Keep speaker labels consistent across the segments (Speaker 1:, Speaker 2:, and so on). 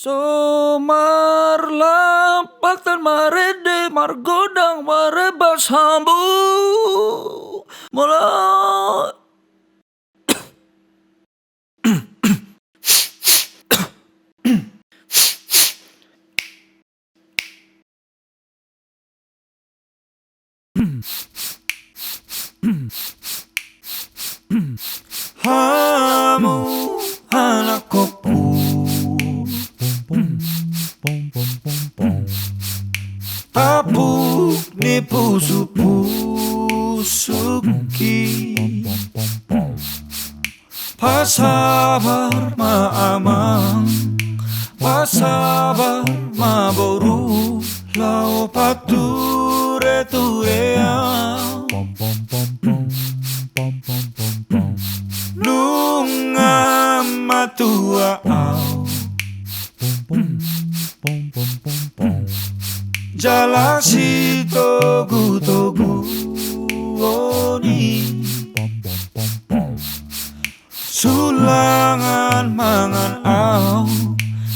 Speaker 1: Somarlapak tan marede margodang marebas hambu Mola Hamu anak kopu Tapu ni pusuki Pasabar maamang Pasabar maboru Lau pature tureang Nunga matua au Jalasi togu oni Sulangan mangan au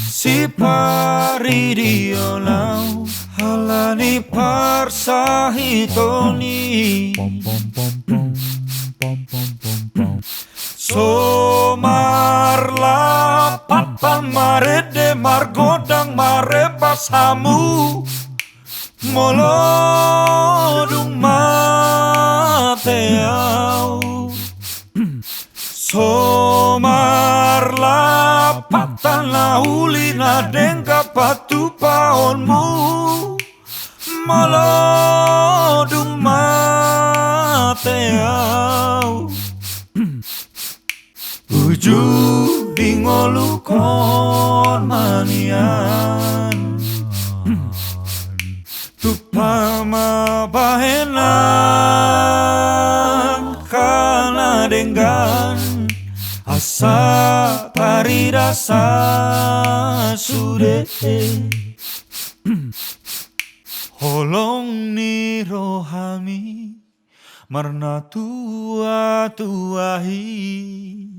Speaker 1: Si paridionau Halani parsahitoni Somarlapat pan marede margodang marebas hamu Molodung mateau Somarlapat tan laulina dengka patu paonmu Molodung mateau Uju dingolukon manian Tupama bahenan kana denggan Asa tari rasa sude Holong ni rohami Marna tua tuahi